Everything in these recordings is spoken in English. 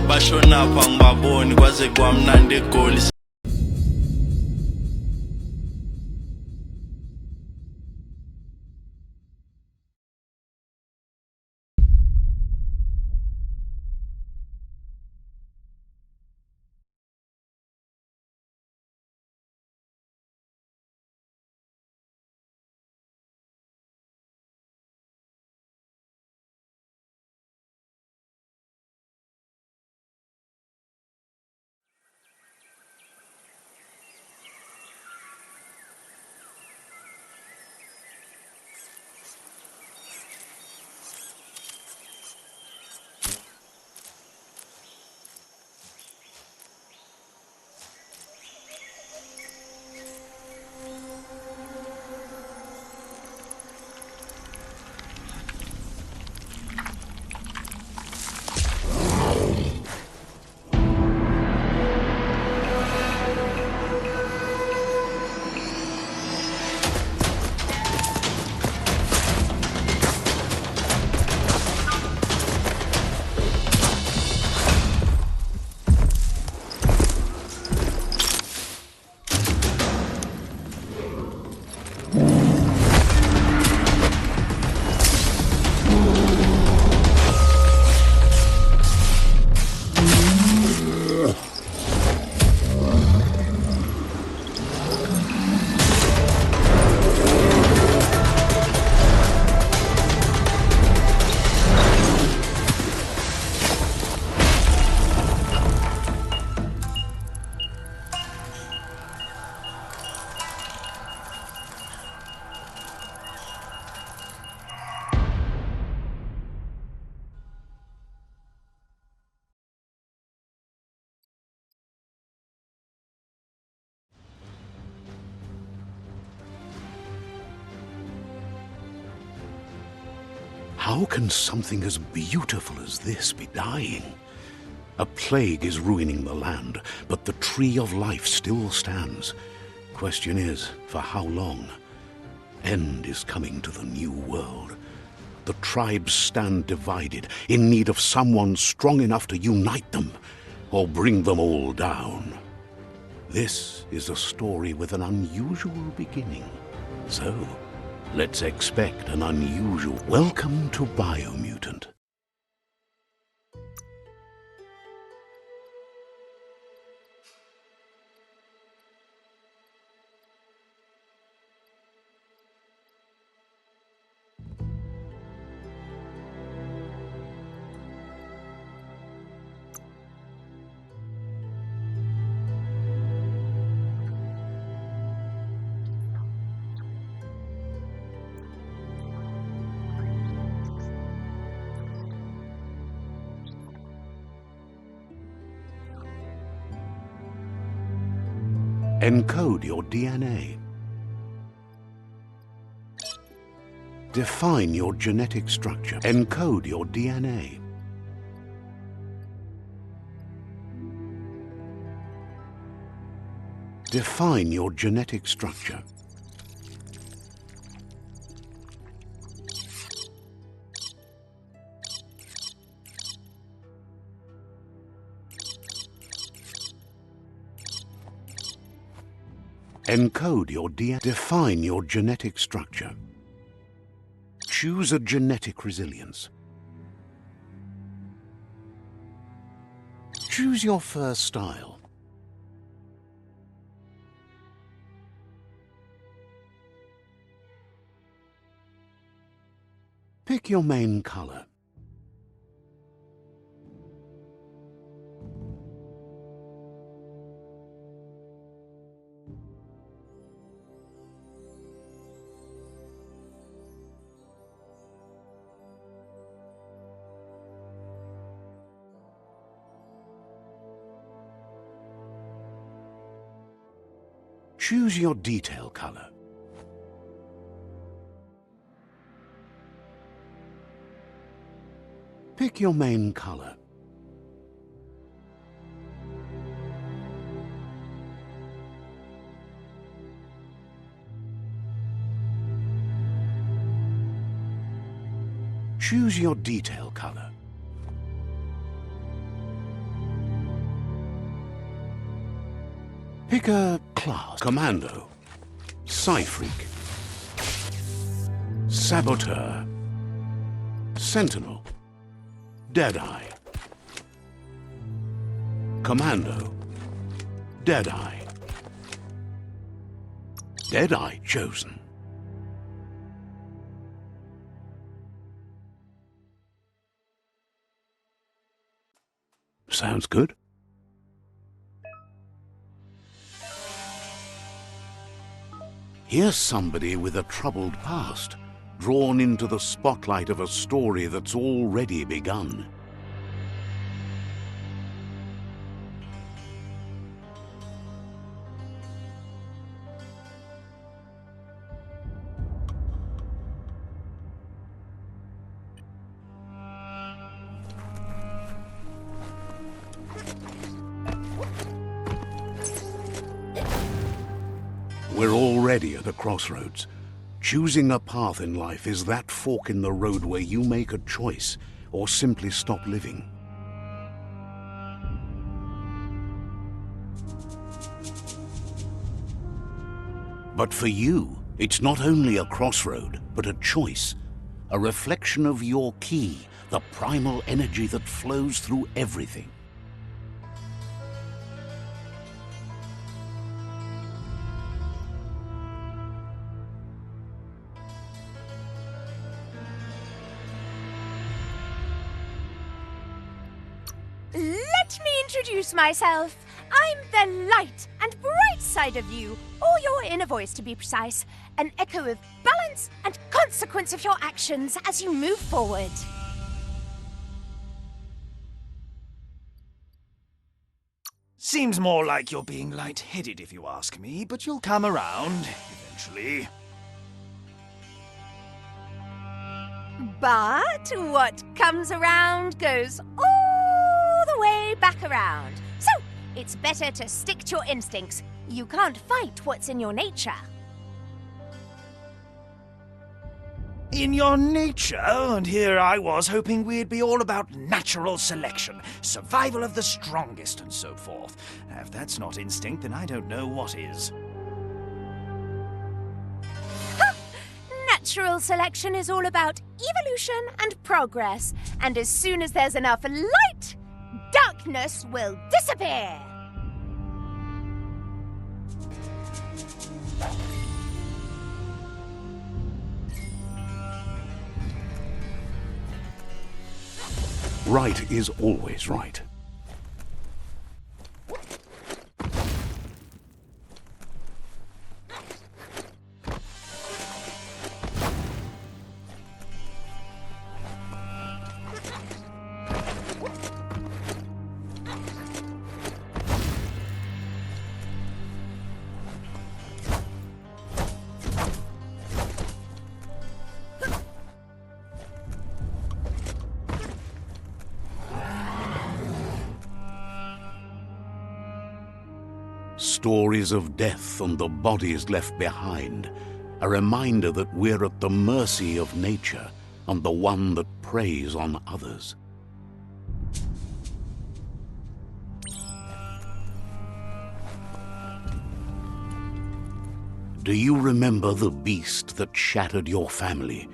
bashona pha ngibaboni kwaze kwamnandi egoli. How can something as beautiful as this be dying? A plague is ruining the land, but the tree of life still stands. Question is, for how long? End is coming to the new world. The tribes stand divided, in need of someone strong enough to unite them, or bring them all down. This is a story with an unusual beginning. So, let's expect an unusual... Welcome to Biomutant. Encode your DNA. Define your genetic structure. Encode your DNA. Define your genetic structure. Encode your DNA. Define your genetic structure. Choose a genetic resilience. Choose your first style. Pick your main color. Choose your detail color. Pick your main color. Choose your detail color. Pick a class. Commando, Psy-Freak, Saboteur, Sentinel, Deadeye, Commando, Deadeye. Deadeye chosen. Sounds good. Here's somebody with a troubled past, drawn into the spotlight of a story that's already begun. We're already at a crossroads. Choosing a path in life is that fork in the road where you make a choice or simply stop living. But for you, it's not only a crossroad, but a choice, a reflection of your key, the primal energy that flows through everything. Let me introduce myself. I'm the light and bright side of you, or your inner voice to be precise, an echo of balance and consequence of your actions as you move forward. Seems more like you're being light-headed if you ask me, but you'll come around eventually. But what comes around goes all the way back around. So, it's better to stick to your instincts. You can't fight what's in your nature. In your nature, and here I was hoping we'd be all about natural selection, survival of the strongest, and so forth. If that's not instinct, then I don't know what is. Natural selection is all about evolution and progress, and as soon as there's enough light, darkness will disappear. Right is always right. Stories of death and the bodies left behind, a reminder that we're at the mercy of nature and the one that preys on others. Do you remember the beast that shattered your family,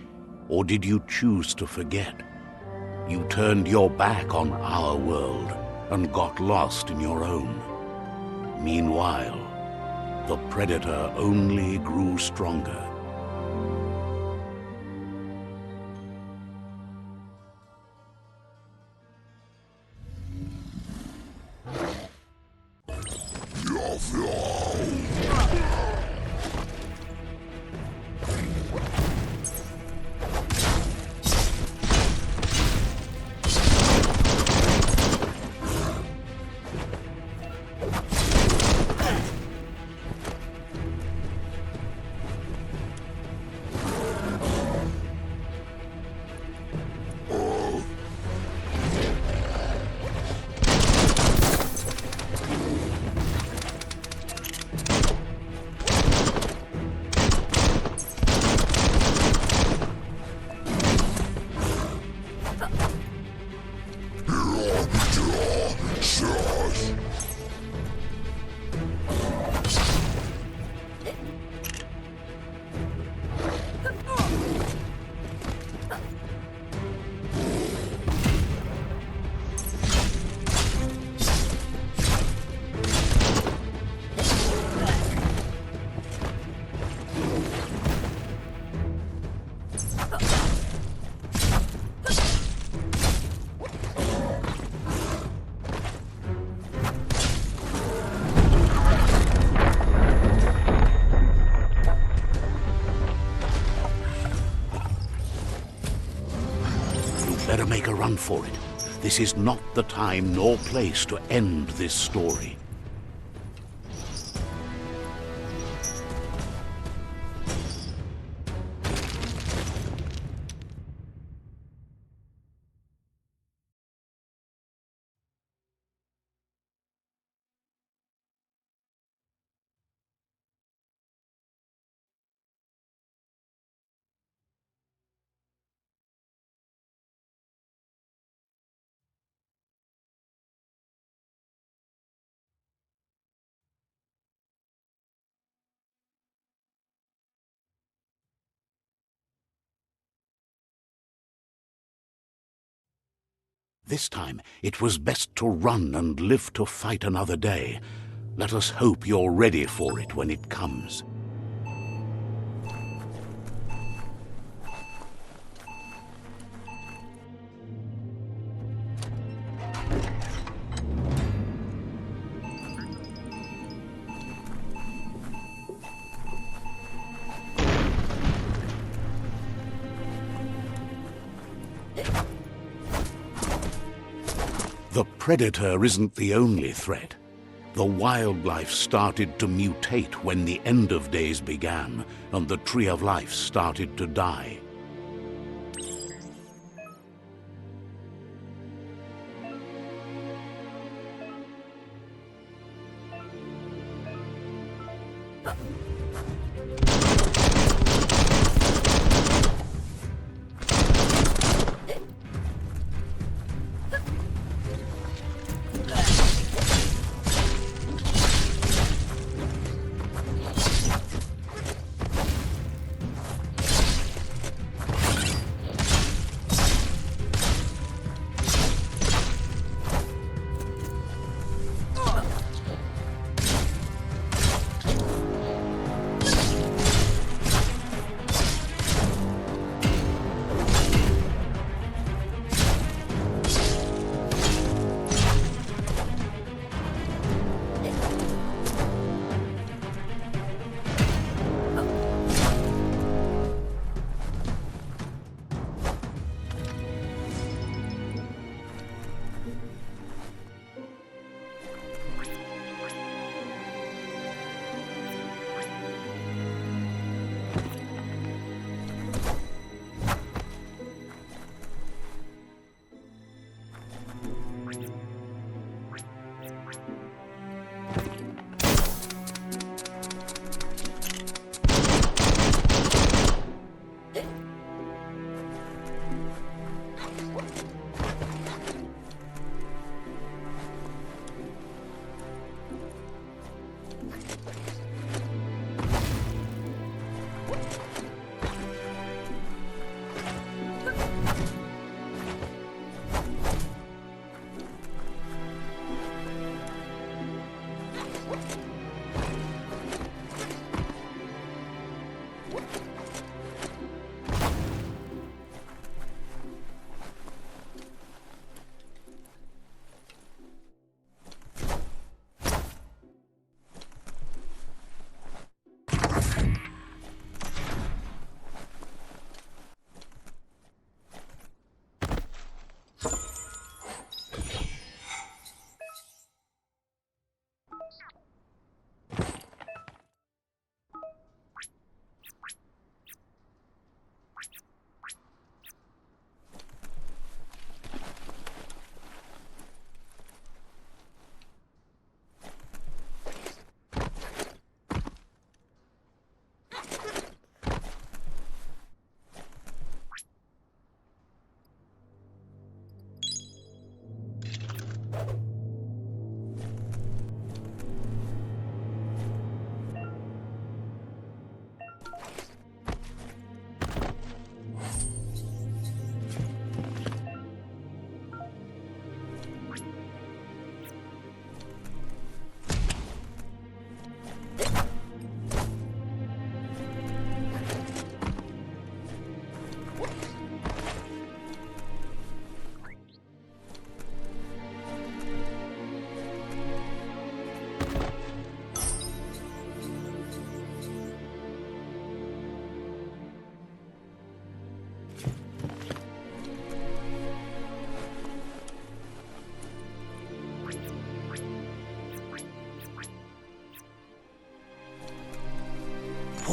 or did you choose to forget? You turned your back on our world and got lost in your own. Meanwhile, the predator only grew stronger. Better make a run for it. This is not the time nor place to end this story. This time, it was best to run and live to fight another day. Let us hope you're ready for it when it comes. The predator isn't the only threat. The wildlife started to mutate when the end of days began, and the tree of life started to die.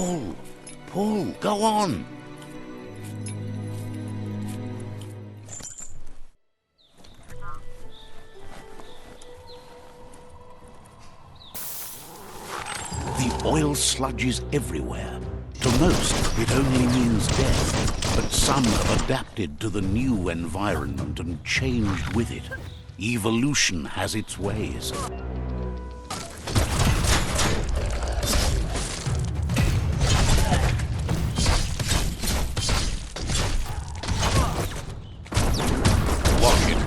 Pull! Pull! Go on! The oil sludges everywhere. To most, it only means death, but some have adapted to the new environment and changed with it. Evolution has its ways. Watch it.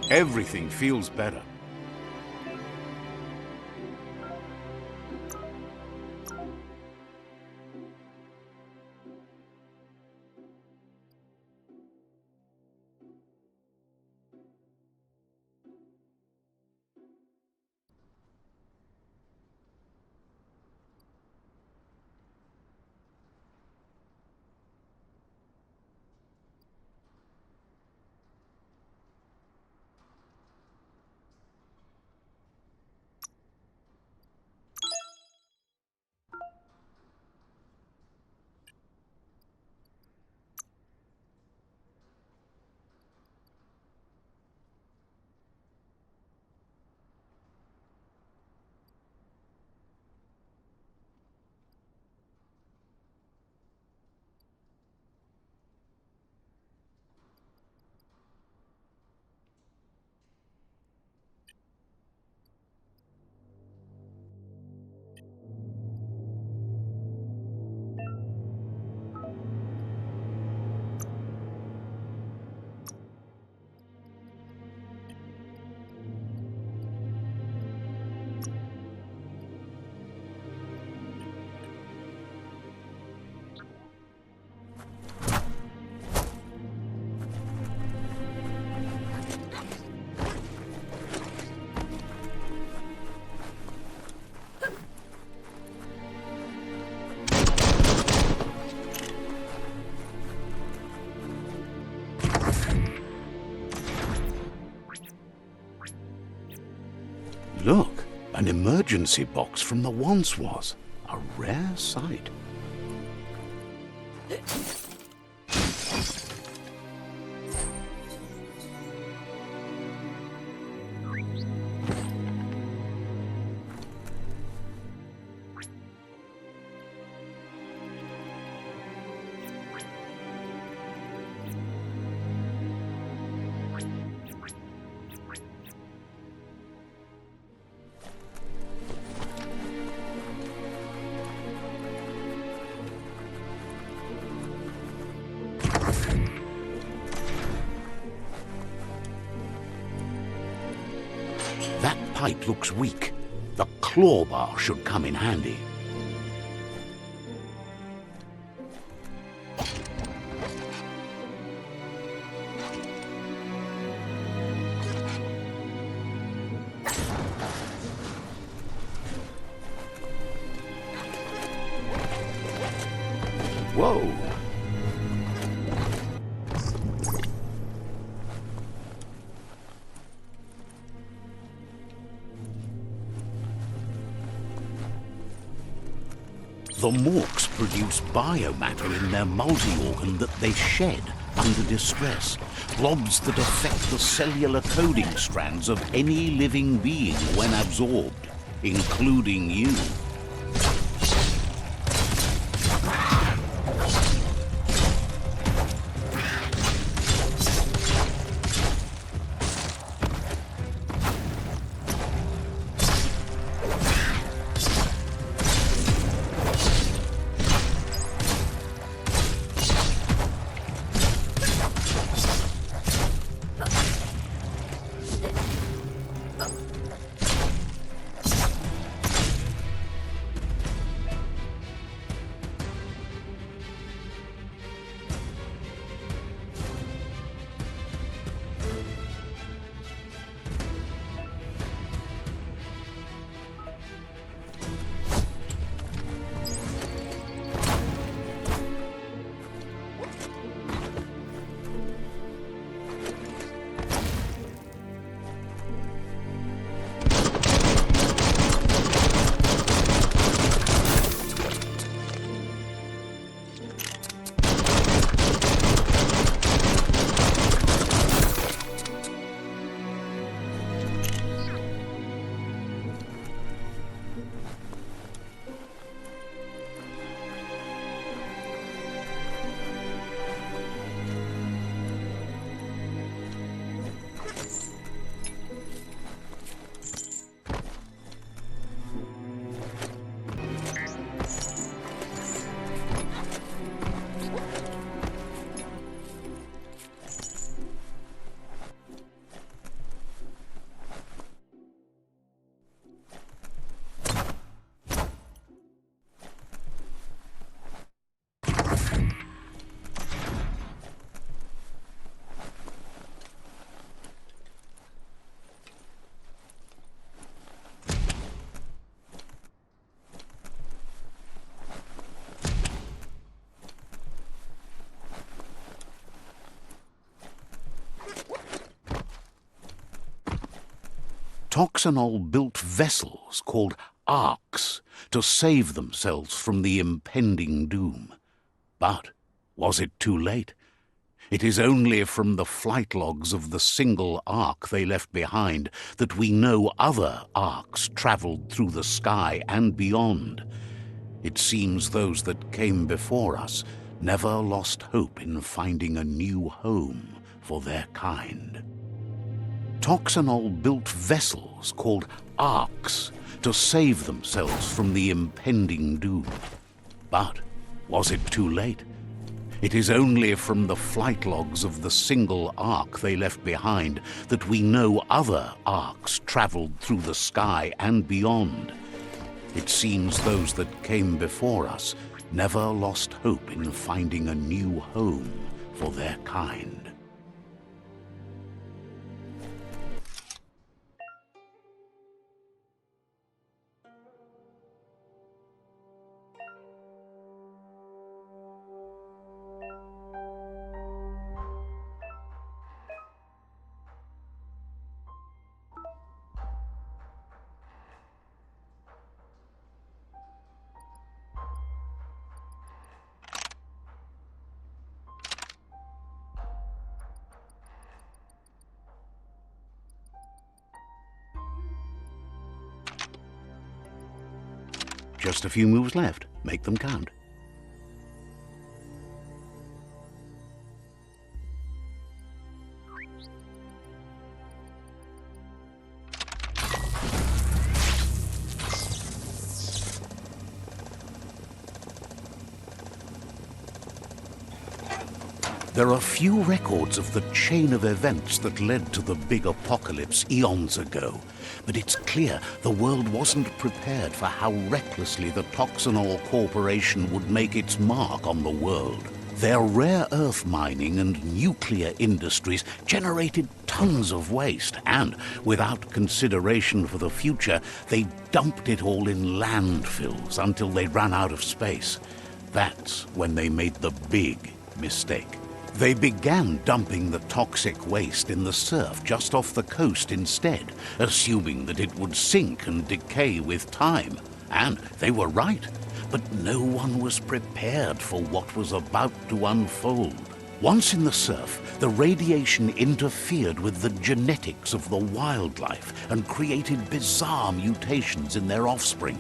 Everything feels better. Look, an emergency box from the once was. A rare sight. That pipe looks weak. The claw bar should come in handy. Whoa! The Morks produce biomatter in their multi-organ that they shed under distress. Blobs that affect the cellular coding strands of any living being when absorbed, including you. Toxanol built vessels called arks to save themselves from the impending doom. But was it too late? It is only from the flight logs of the single ark they left behind that we know other arks traveled through the sky and beyond. It seems those that came before us never lost hope in finding a new home for their kind. Toxanol built vessels called arks to save themselves from the impending doom. But was it too late? It is only from the flight logs of the single ark they left behind that we know other arks traveled through the sky and beyond. It seems those that came before us never lost hope in finding a new home for their kind. Just a few moves left. Make them count. There are few records of the chain of events that led to the big apocalypse eons ago, but it's clear the world wasn't prepared for how recklessly the Toxanol Corporation would make its mark on the world. Their rare earth mining and nuclear industries generated tons of waste, and without consideration for the future, they dumped it all in landfills until they ran out of space. That's when they made the big mistake. They began dumping the toxic waste in the surf just off the coast instead, assuming that it would sink and decay with time. And they were right, but no one was prepared for what was about to unfold. Once in the surf, the radiation interfered with the genetics of the wildlife and created bizarre mutations in their offspring.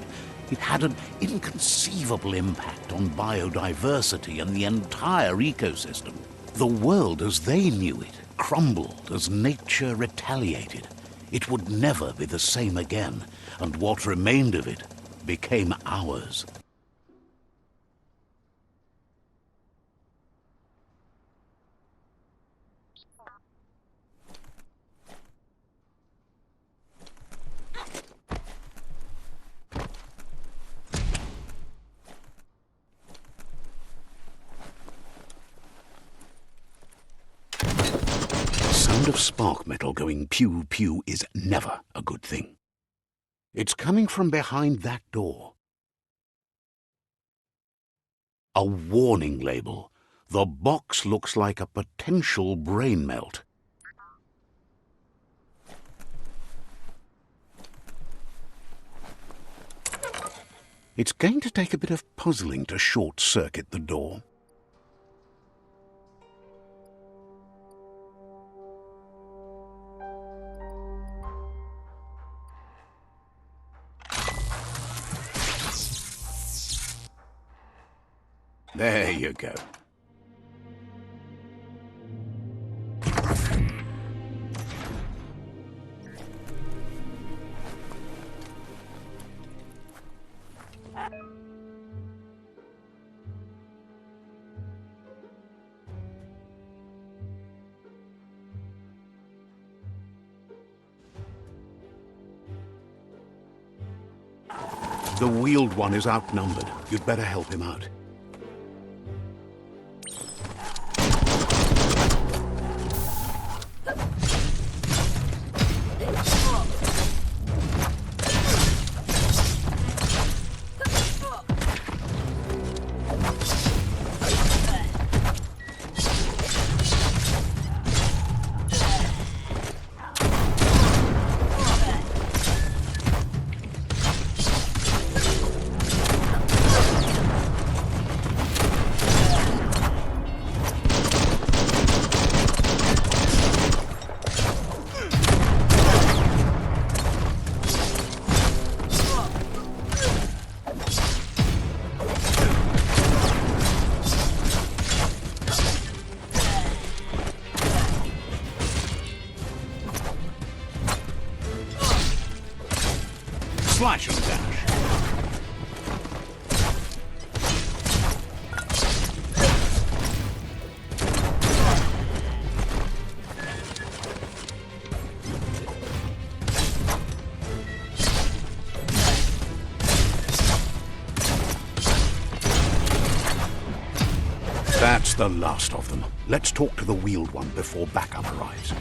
It had an inconceivable impact on biodiversity and the entire ecosystem. The world as they knew it crumbled as nature retaliated. It would never be the same again, and what remained of it became ours. The sound of spark metal going pew-pew is never a good thing. It's coming from behind that door. A warning label. The box looks like a potential brain melt. It's going to take a bit of puzzling to short-circuit the door. There you go. The wheeled one is outnumbered. You'd better help him out. Slash and dash. That's the last of them. Let's talk to the wheeled one before backup arrives.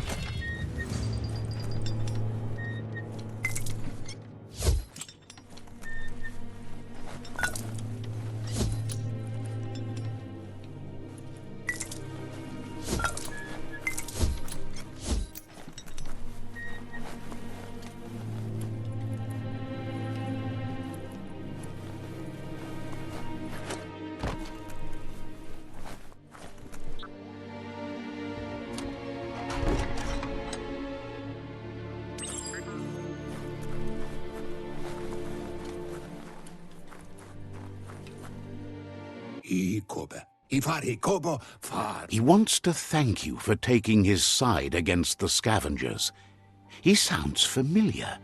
He wants to thank you for taking his side against the scavengers. He sounds familiar.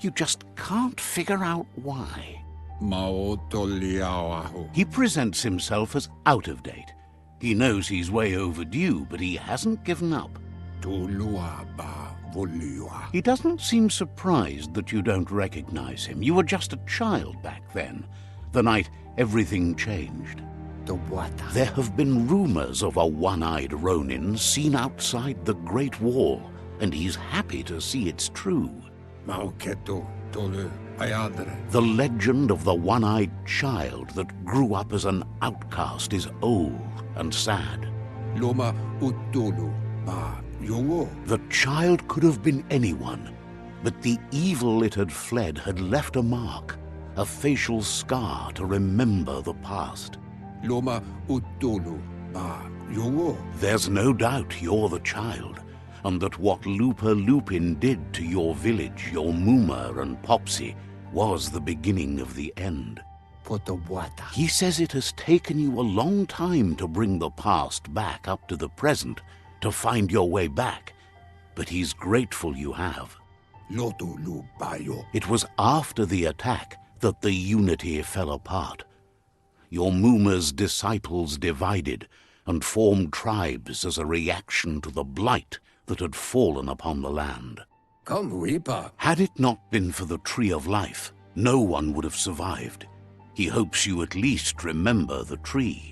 You just can't figure out why. He presents himself as out of date. He knows he's way overdue, but he hasn't given up. He doesn't seem surprised that you don't recognize him. You were just a child back then, the night everything changed. There have been rumors of a one-eyed Ronin seen outside the Great Wall, and he's happy to see it's true. The legend of the one-eyed child that grew up as an outcast is old and sad. The child could have been anyone, but the evil it had fled had left a mark, a facial scar to remember the past. There's no doubt you're the child, and that what Lupa Lupin did to your village, your Muma and Popsy, was the beginning of the end. He says it has taken you a long time to bring the past back up to the present, to find your way back, but he's grateful you have. It was after the attack that the unity fell apart. Your Muma's disciples divided and formed tribes as a reaction to the blight that had fallen upon the land. Had it not been for the Tree of Life, no one would have survived. He hopes you at least remember the tree.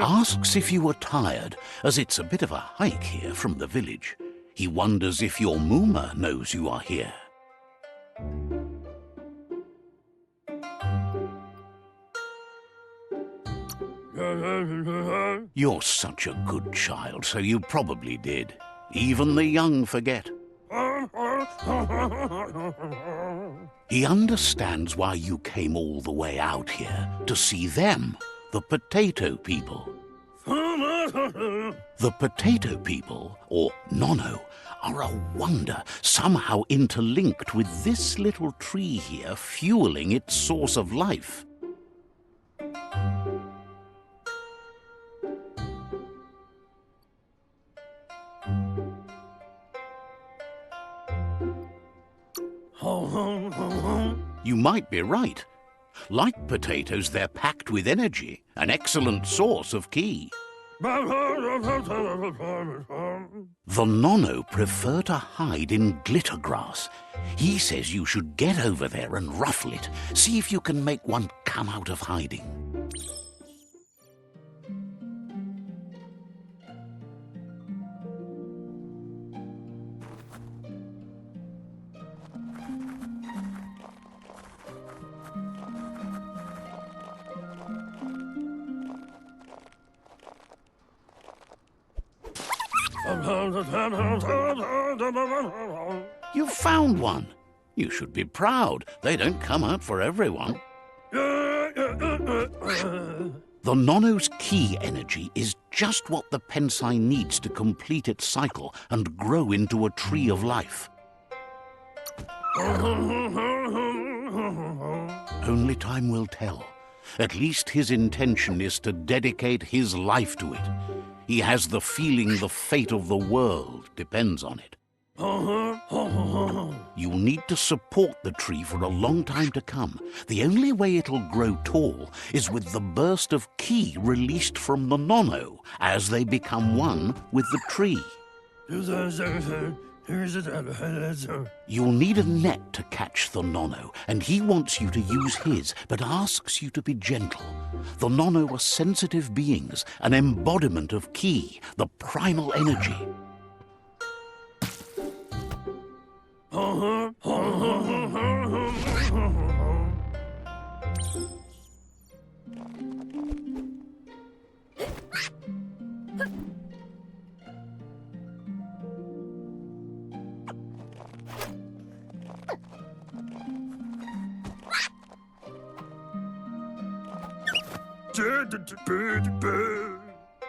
Asks if you were tired, as it's a bit of a hike here from the village. He wonders if your Muma knows you are here. You're such a good child, so you probably did. Even the young forget. He understands why you came all the way out here, to see them, the potato people. The potato people, or Nono, are a wonder, somehow interlinked with this little tree here, fueling its source of life. You might be right. Like potatoes, they're packed with energy, an excellent source of ki. The Nono prefer to hide in glitter grass. He says you should get over there and ruffle it. See if you can make one come out of hiding. You've found one. You should be proud. They don't come out for everyone. The Nono's ki energy is just what the Pensai needs to complete its cycle and grow into a tree of life. Only time will tell. At least his intention is to dedicate his life to it. He has the feeling the fate of the world depends on it. You'll need to support the tree for a long time to come. The only way it'll grow tall is with the burst of ki released from the Nono as they become one with the tree. You'll need a net to catch the Nono, and he wants you to use his, but asks you to be gentle. The Nono are sensitive beings, an embodiment of ki, the primal energy.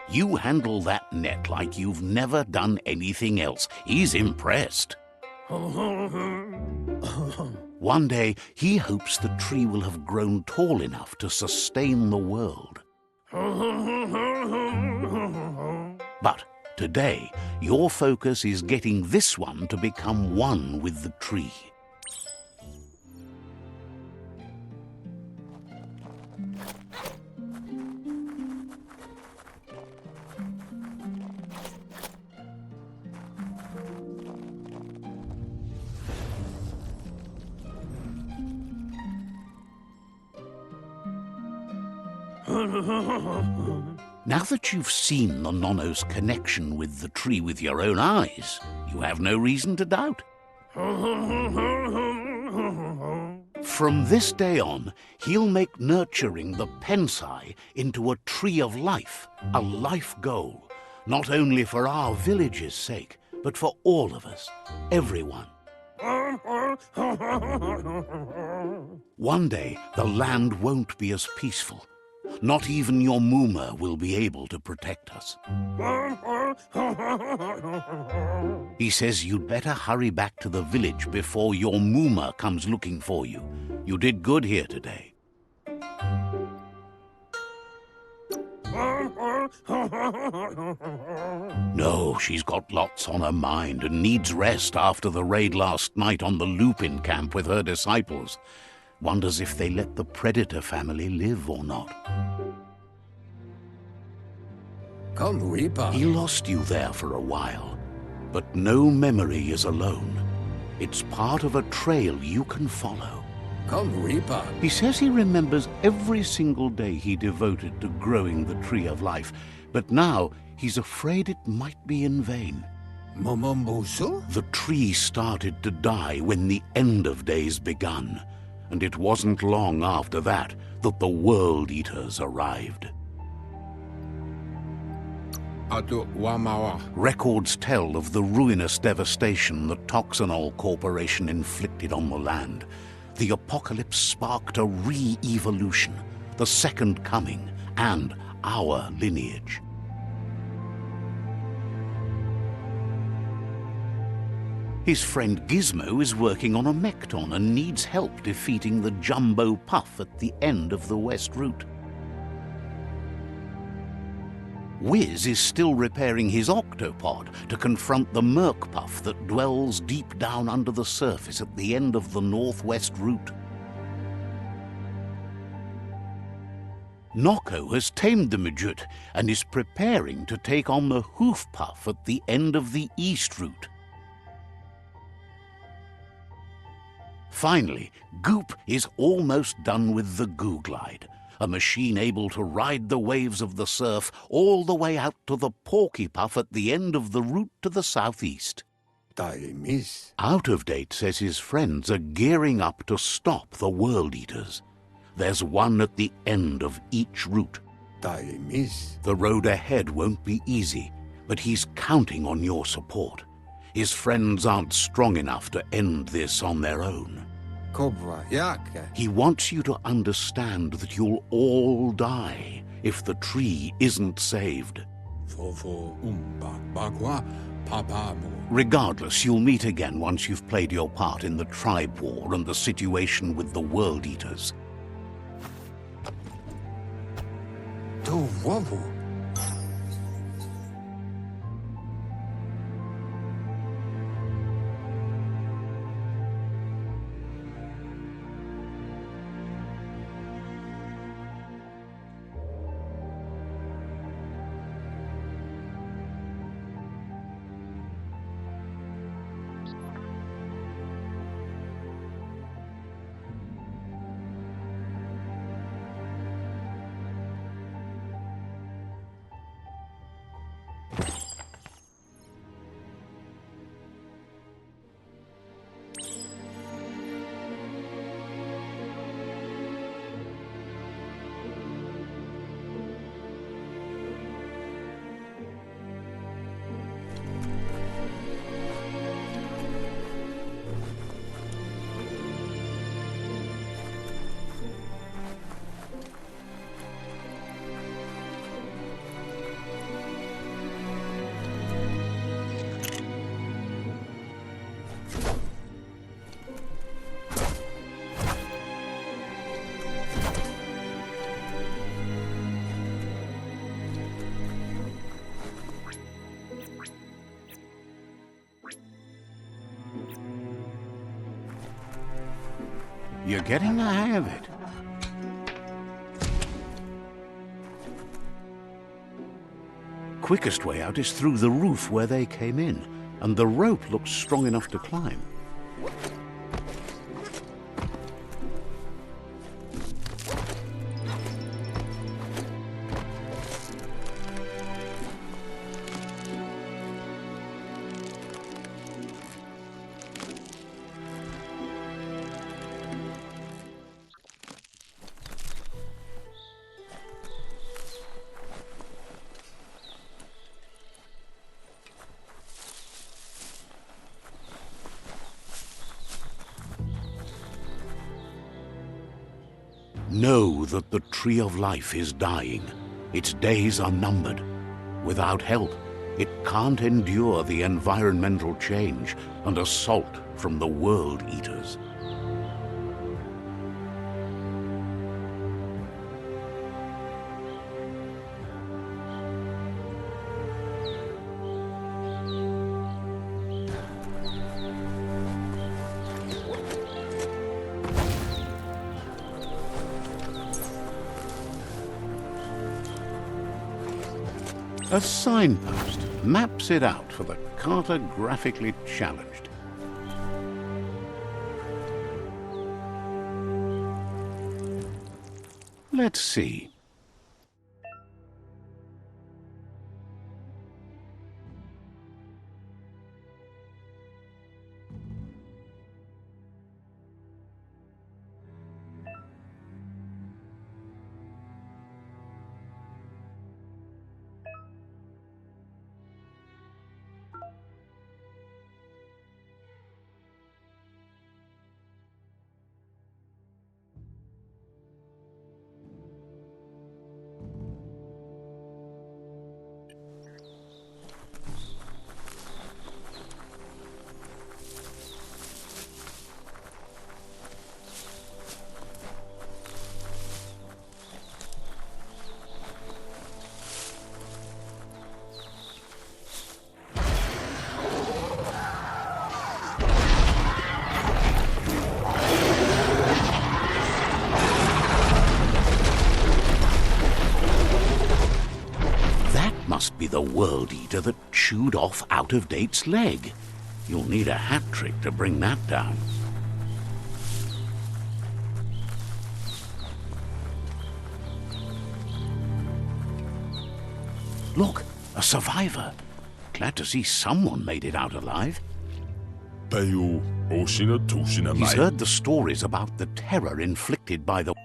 You handle that net like you've never done anything else. He's impressed. One day, he hopes the tree will have grown tall enough to sustain the world. But today, your focus is getting this one to become one with the tree. Now that you've seen the Nono's connection with the tree with your own eyes, you have no reason to doubt. From this day on, he'll make nurturing the Pensai into a tree of life, a life goal, not only for our village's sake, but for all of us, everyone. One day, the land won't be as peaceful. Not even your Muma will be able to protect us. He says you'd better hurry back to the village before your Muma comes looking for you. You did good here today. No, she's got lots on her mind and needs rest after the raid last night on the Lupin camp with her disciples. Wonders if they let the Predator family live or not. Come, Reaper. He lost you there for a while, but no memory is alone. It's part of a trail you can follow. Come, Reaper. He says he remembers every single day he devoted to growing the Tree of Life, but now he's afraid it might be in vain. Momombusu? The tree started to die when the end of days begun, and it wasn't long after that that the World Eaters arrived. Atu Wamawa. Records tell of the ruinous devastation the Toxanol Corporation inflicted on the land. The apocalypse sparked a re-evolution, the Second Coming, and our lineage. His friend Gizmo is working on a Mekton and needs help defeating the Jumbo Puff at the end of the West Route. Wiz is still repairing his octopod to confront the Merc Puff that dwells deep down under the surface at the end of the Northwest Route. Nocco has tamed the midget and is preparing to take on the hoof puff at the end of the east route. Finally, Goop is almost done with the Goo Glide, a machine able to ride the waves of the surf all the way out to the Porky Puff at the end of the route to the southeast. Miss. Out of Date says his friends are gearing up to stop the World Eaters. There's one at the end of each route. Miss. The road ahead won't be easy, but he's counting on your support. His friends aren't strong enough to end this on their own. Cobra Yak. He wants you to understand that you'll all die if the tree isn't saved. Fofo Bagua Papa Mo. Regardless, you'll meet again once you've played your part in the tribe war and the situation with the World Eaters. To Wavu. You're getting the hang of it. Quickest way out is through the roof where they came in, and the rope looks strong enough to climb. Know that the Tree of Life is dying. Its days are numbered. Without help, it can't endure the environmental change and assault from the World Eaters. A signpost maps it out for the cartographically challenged. Let's see. be the world eater that chewed off Out-of-Date's leg. You'll need a hat trick to bring that down. Look, a survivor. Glad to see someone made it out alive. He's heard the stories about the terror inflicted by the...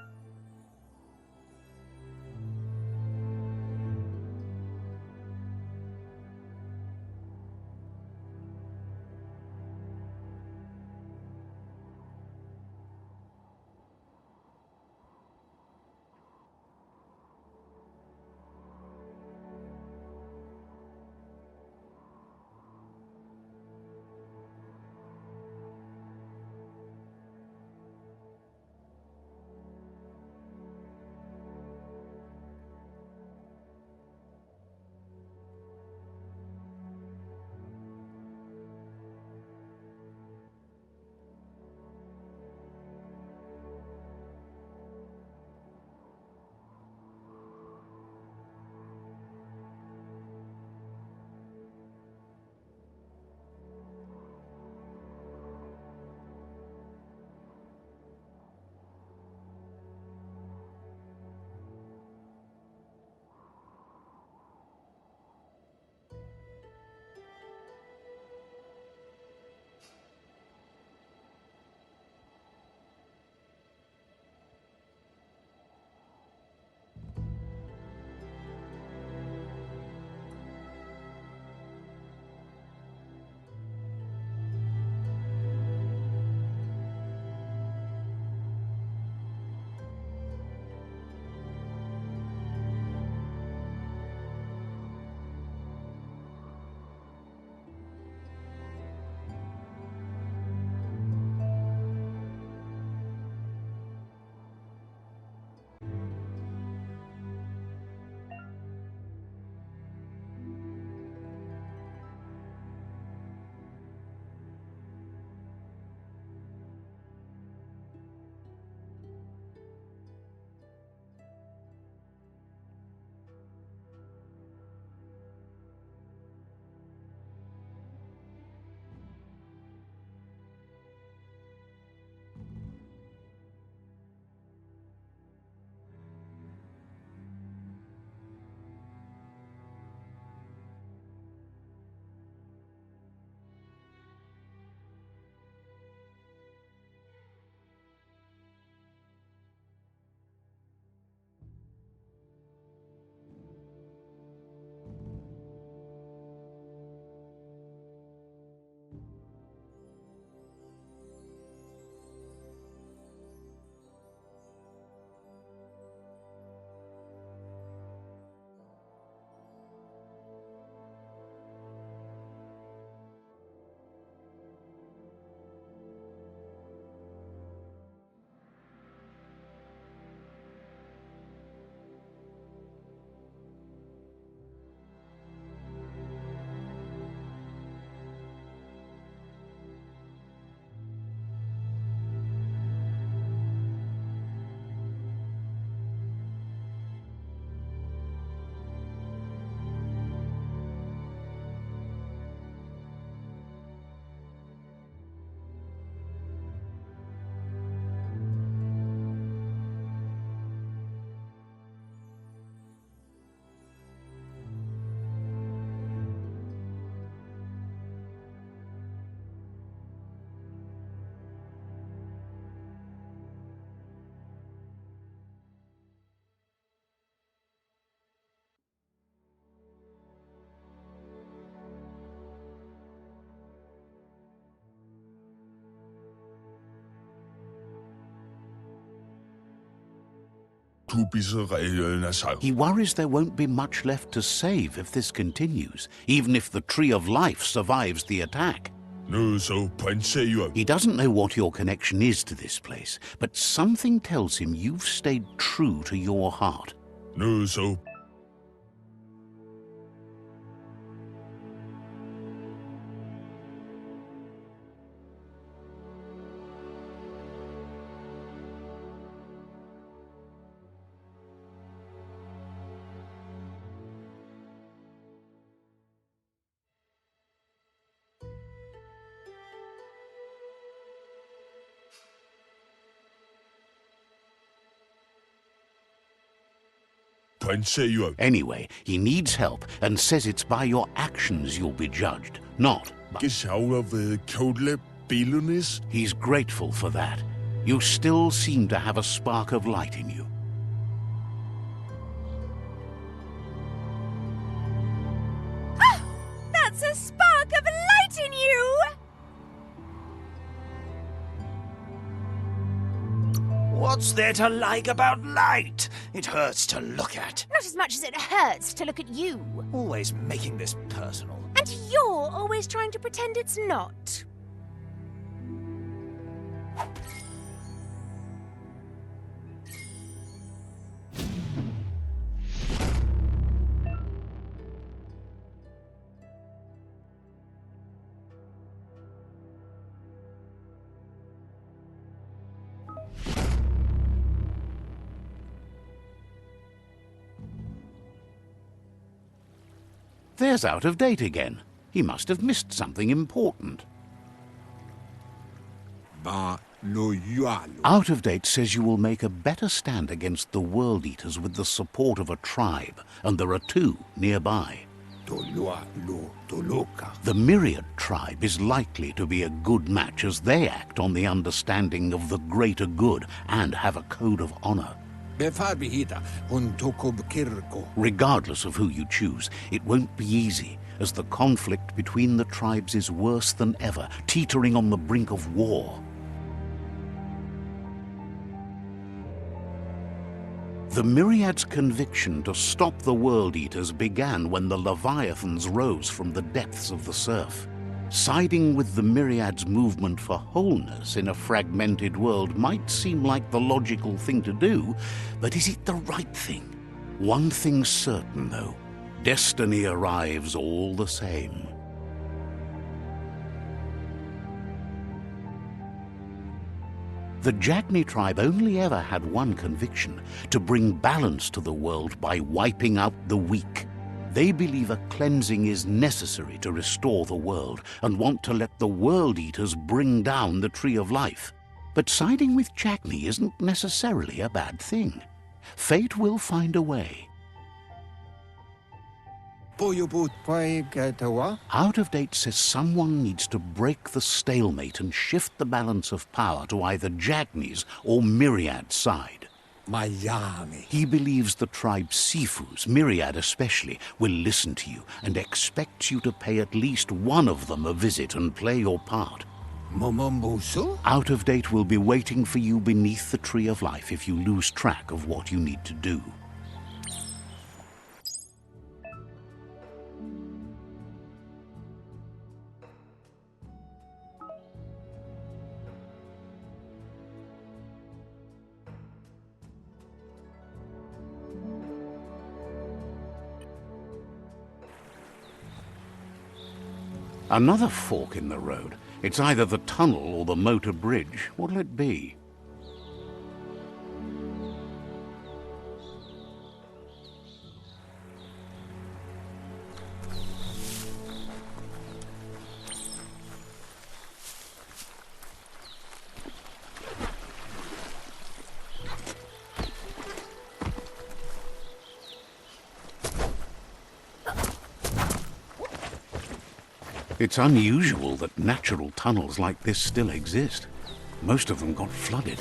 He worries there won't be much left to save if this continues, even if the Tree of Life survives the attack. He doesn't know what your connection is to this place, but something tells him you've stayed true to your heart. Anyway, he needs help and says it's by your actions you'll be judged, not by... He's grateful for that. You still seem to have a spark of light in you. That's a spark of light in you! What's there to like about light? It hurts to look at. Not as much as it hurts to look at you. Always making this personal. And you're always trying to pretend it's not. There's Out of Date again. He must have missed something important. Ba lo yualo. Out of Date says you will make a better stand against the World Eaters with the support of a tribe, and there are 2 nearby. Tolualo toloka. The Myriad tribe is likely to be a good match as they act on the understanding of the greater good and have a code of honor. Befabihita untokob kirko. Regardless of who you choose, it won't be easy, as the conflict between the tribes is worse than ever, teetering on the brink of war. The Myriad's conviction to stop the World Eaters began when the Leviathans rose from the depths of the surf. Siding with the Myriad's movement for wholeness in a fragmented world might seem like the logical thing to do, but is it the right thing? One thing's certain, though. Destiny arrives all the same. The Jagni tribe only ever had one conviction: to bring balance to the world by wiping out the weak. They believe a cleansing is necessary to restore the world and want to let the World Eaters bring down the Tree of Life. But siding with Jagni isn't necessarily a bad thing. Fate will find a way. Boyobut paigatawa. Out of Date says someone needs to break the stalemate and shift the balance of power to either Jagni's or Myriad's side. Miami. He believes the tribe Sifus, Myriad especially, will listen to you and expects you to pay at least one of them a visit and play your part. Momombusu? Out of Date will be waiting for you beneath the Tree of Life if you lose track of what you need to do. Another fork in the road. It's either the tunnel or the motor bridge. What'll it be? It's unusual that natural tunnels like this still exist. Most of them got flooded.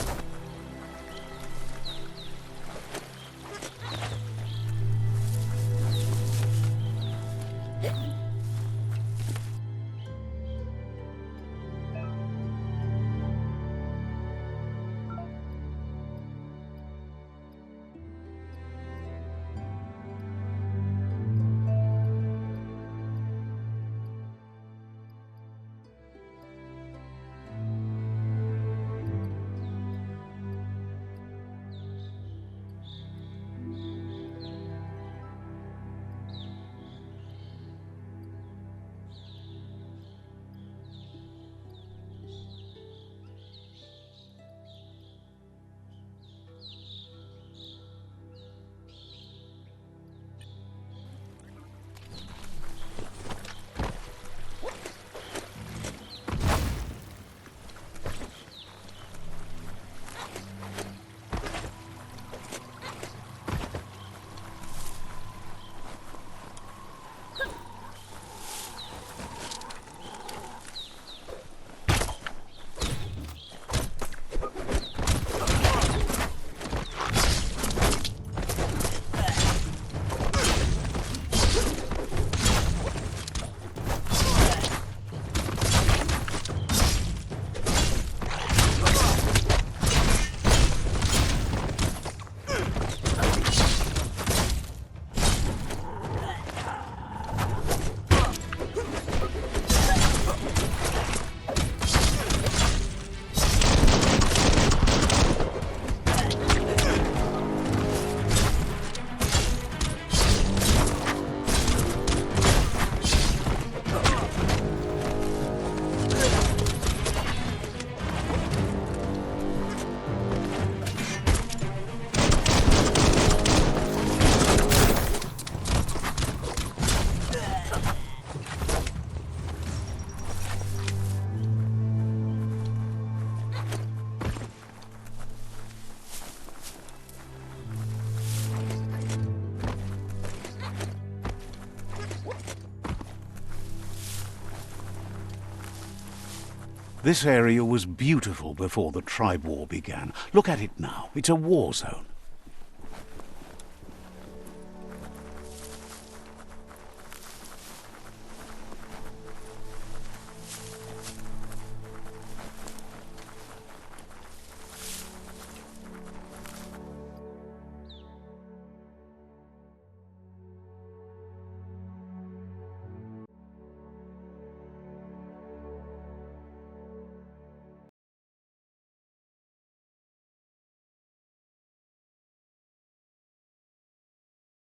This area was beautiful before the tribe war began. Look at it now. It's a war zone.